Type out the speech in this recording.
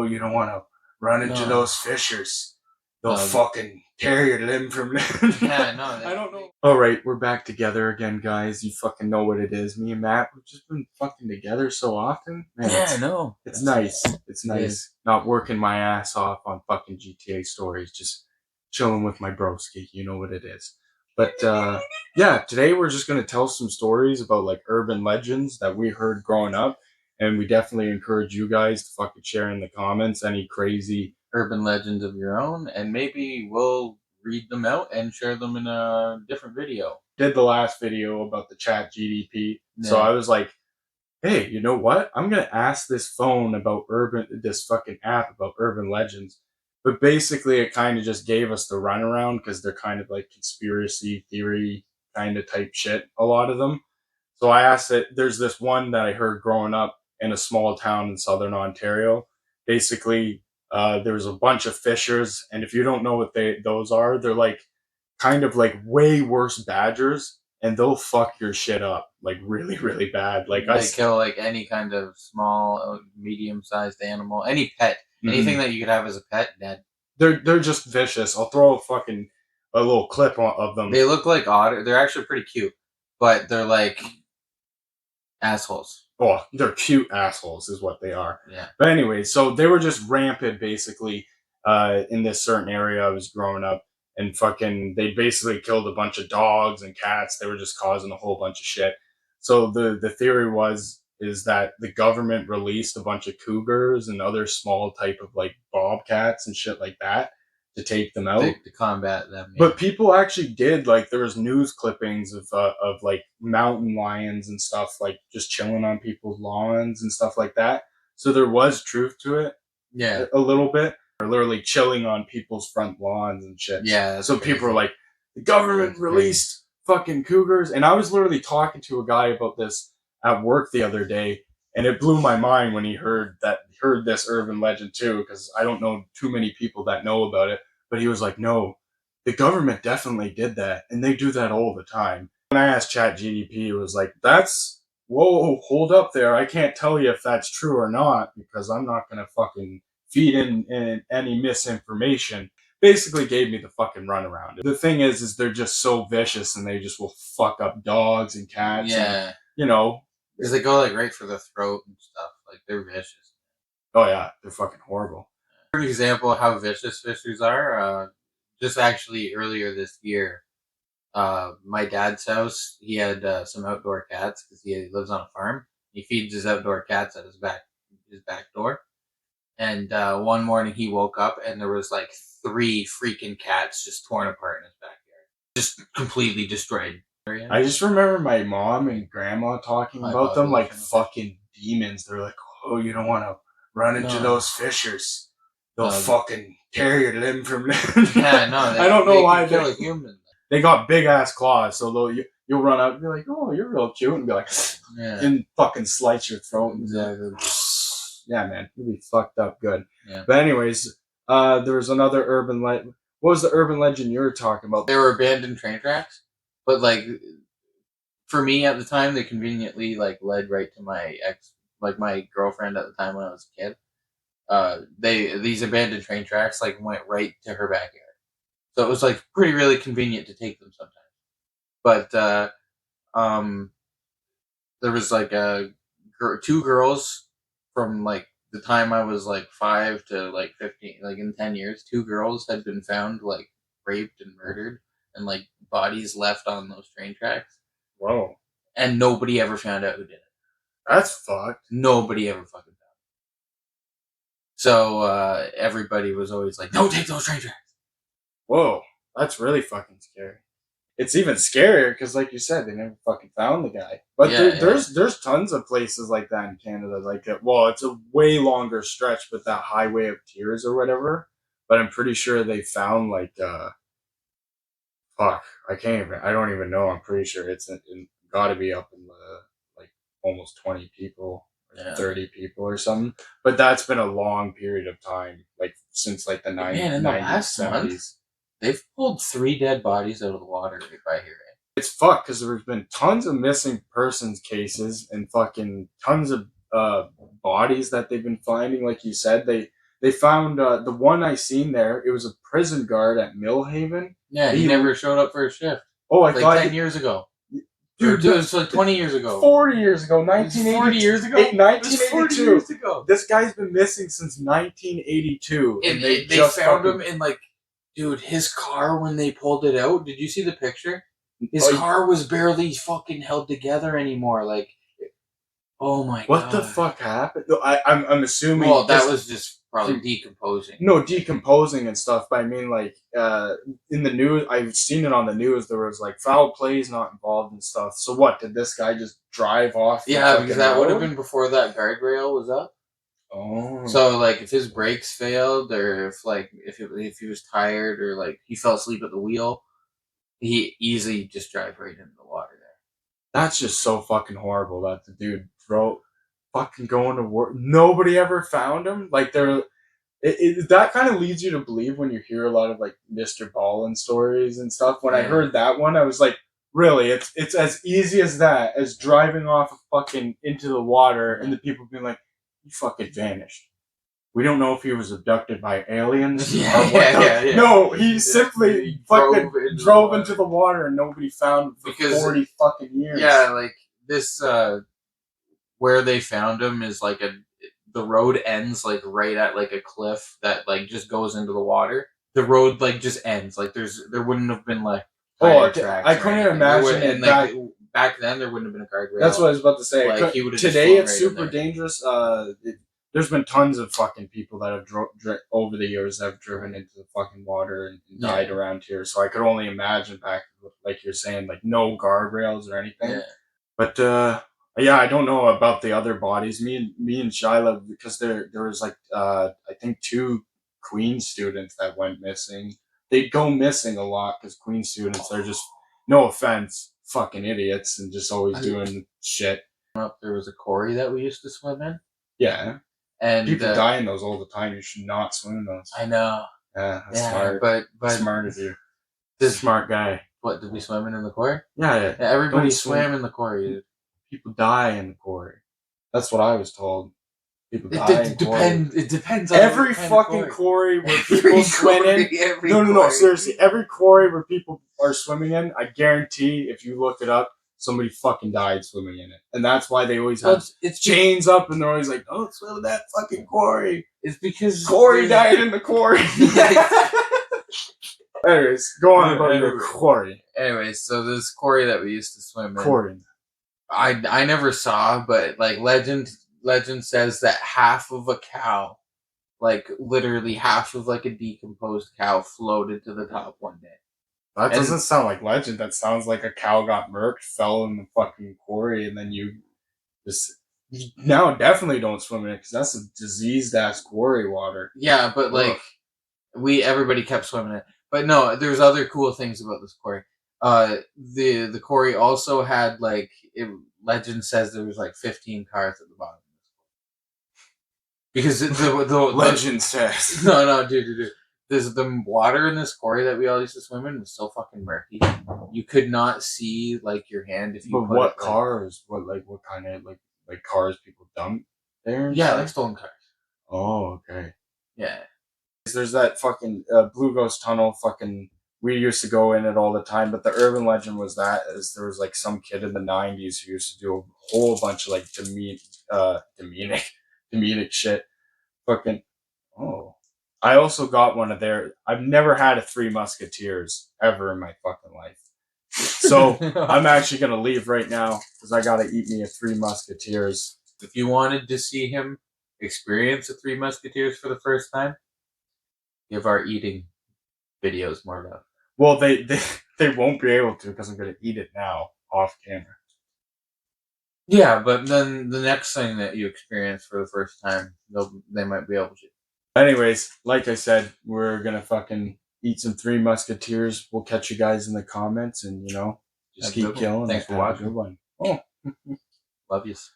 oh, you don't want to run into those fishers. They'll fucking tear your limb from limb. Yeah, no. I don't know. Alright, we're back together again, guys. You fucking know what it is. Me and Matt, we've just been fucking together so often. Man, yeah, I know. It's nice. It's nice. Not working my ass off on fucking GTA stories. Just chilling with my broski. You know what it is. But, yeah, today we're just going to tell some stories about, like, urban legends that we heard growing up. And we definitely encourage you guys to fucking share in the comments any crazy urban legends of your own, and maybe we'll read them out and share them in a different video. Did the last video about the chat GDP. So I was like, hey, you know what? I'm going to ask this phone about this fucking app about urban legends. But basically it kind of just gave us the runaround because they're kind of like conspiracy theory kind of type shit, a lot of them. So I asked it, there's this one that I heard growing up in a small town in southern Ontario. Basically, there was a bunch of fishers, and if you don't know what those are, they're like kind of like way worse badgers, and they'll fuck your shit up like really, really bad. Like they kill like any kind of small, medium-sized animal, any pet, anything that you could have as a pet, dead. They're just vicious. I'll throw a little clip of them. They look like otter. They're actually pretty cute, but they're like assholes. Oh, they're cute assholes is what they are. Yeah. But anyway, so they were just rampant basically in this certain area I was growing up. And fucking, they basically killed a bunch of dogs and cats. They were just causing a whole bunch of shit. So the theory is that the government released a bunch of cougars and other small type of like bobcats and shit like that to take them out, to combat them. Yeah. But people actually did, like, there was news clippings of like mountain lions and stuff like just chilling on people's lawns and stuff like that. So there was truth to it. Yeah, a little bit. They're literally chilling on people's front lawns and shit. Yeah, so crazy. People were like, the government released fucking cougars, and I was literally talking to a guy about this at work the other day, and it blew my mind when he heard this urban legend too, because I don't know too many people that know about it. But he was like, no, the government definitely did that, and they do that all the time. When I asked ChatGDP, it was like, whoa, hold up there. I can't tell you if that's true or not, because I'm not going to fucking feed in any misinformation. Basically gave me the fucking runaround. The thing is they're just so vicious, and they just will fuck up dogs and cats. Yeah. And, you know. Because they go like right for the throat and stuff. Like, they're vicious. Oh yeah, they're fucking horrible. For example, how vicious fishers are, just actually earlier this year, my dad's house, he had some outdoor cats because he lives on a farm. He feeds his outdoor cats at his back door. And one morning he woke up and there was like 3 freaking cats just torn apart in his backyard, just completely destroyed. I just remember my mom and grandma talking about them like fucking demons. They're like, oh, you don't want to run into those fishers. They'll fucking tear your limb from limb. Yeah, no. I don't know why they kill a human. They got big ass claws, so you'll run up and be like, oh, you're real cute, and be like, and fucking slice your throat. Exactly. Yeah, man, you'll be fucked up good. Yeah. But anyways, there was another urban legend. What was the urban legend you were talking about? There were abandoned train tracks, but like for me at the time, they conveniently like led right to my my girlfriend at the time when I was a kid. These abandoned train tracks like went right to her backyard, so it was like really convenient to take them sometimes. But there was like 2 girls from like the time I was like 5 to like 15, like in 10 years, 2 girls had been found like raped and murdered, and like bodies left on those train tracks. Whoa. And nobody ever found out who did it. That's fucked. Nobody ever fucking found it. So everybody was always like, don't take those train tracks. Whoa. That's really fucking scary. It's even scarier because, like you said, they never fucking found the guy. But there's tons of places like that in Canada. Like, well, it's a way longer stretch, but that Highway of Tears or whatever. But I'm pretty sure they found like, fuck, I don't even know. I'm pretty sure it's got to be up in the like almost 20 people, or 30 people or something. But that's been a long period of time, like since like the 90s, 70s. They've pulled 3 dead bodies out of the water right here. It's fucked because there's been tons of missing persons cases and fucking tons of bodies that they've been finding. Like you said, they They found the one I seen there. It was a prison guard at Millhaven. Yeah, he never showed up for a shift. Oh, I like thought 10 years ago. Dude, it was like 20 years ago. 40 years ago, 1982. 40 years ago? 1982. Years ago. This guy's been missing since 1982. And they found him in like, dude, his car when they pulled it out. Did you see the picture? His car was barely fucking held together anymore. Like, oh my god. What the fuck happened? I'm assuming. Well, that was just probably decomposing. No, decomposing and stuff. But I mean, like, in the news, I've seen it on the news. There was like foul plays not involved and stuff. So what? Did this guy just drive off? Yeah, because that would have been before that guardrail was up. Oh. So like, if his brakes failed, or if he was tired, or like he fell asleep at the wheel, he easily just drive right into the water there. That's just so fucking horrible that the dude fucking going to work. Nobody ever found him. Like that kind of leads you to believe when you hear a lot of like Mr. Ballin stories and stuff. When I heard that one, I was like, really? It's as easy as that, as driving off fucking into the water, and the people being like, he fucking vanished. We don't know if he was abducted by aliens. Yeah. No, he simply fucking drove into the water and nobody found him for 40 fucking years. Yeah, like this, where they found him is like the road ends like right at like a cliff that like just goes into the water. The road like just ends. Like there wouldn't have been like tracks. I couldn't imagine it. Like, back then there wouldn't have been a guardrail. That's what I was about to say. Like, today it's super dangerous. There's been tons of fucking people that have over the years that have driven into the fucking water and died around here. So I could only imagine back, like you're saying, like no guardrails or anything. Yeah. But yeah, I don't know about the other bodies. Me and Shyla, because there was like I think 2 Queen students that went missing. They'd go missing a lot because Queen students are just, no offense, fucking idiots and just always doing shit. There was a quarry that we used to swim in. Yeah. And people die in those all the time. You should not swim in those. I know. Yeah, that's smart. But smart of you. This smart guy. What, did we swim in the quarry? Yeah. Everybody swam in the quarry, dude. People die in the quarry. That's what I was told. People die in quarry. It depends on every fucking quarry where people swim in. No, seriously. Every quarry where people are swimming in, I guarantee if you look it up, somebody fucking died swimming in it. And that's why they always have chains up and they're always like, don't swim in that fucking quarry. It's because Corey died in the quarry. Anyways, go on about your quarry. Anyways, so this quarry that we used to swim in. Quarry. I never saw, but like legend says that half of a cow, like literally half of like a decomposed cow, floated to the top one day. That doesn't sound like legend. That sounds like a cow got murked, fell in the fucking quarry, and then you now definitely don't swim in it because that's a diseased ass quarry water. Yeah, but like everybody kept swimming in it. But no, there's other cool things about this quarry. The quarry also had like legend says there was like 15 cars at the bottom. Because the legend says no, dude. There's the water in this quarry that we all used to swim in was so fucking murky. You could not see like your hand if you. But what cars? What kind of like cars people dump there? Yeah, like stolen cars. Oh, okay. Yeah. There's that fucking Blue Ghost Tunnel. Fucking, we used to go in it all the time. But the urban legend was that there was like some kid in the '90s who used to do a whole bunch of like demonic shit. Fucking. Oh. I also got one of their. I've never had a Three Musketeers ever in my fucking life. So I'm actually going to leave right now because I got to eat me a Three Musketeers. If you wanted to see him experience a Three Musketeers for the first time, give our eating videos more love. Well, they won't be able to because I'm going to eat it now off camera. Yeah, but then the next thing that you experience for the first time, they might be able to. Anyways, like I said, we're gonna fucking eat some Three Musketeers. We'll catch you guys in the comments, and just keep killing. Thanks for watching. Good one. Oh, love yous.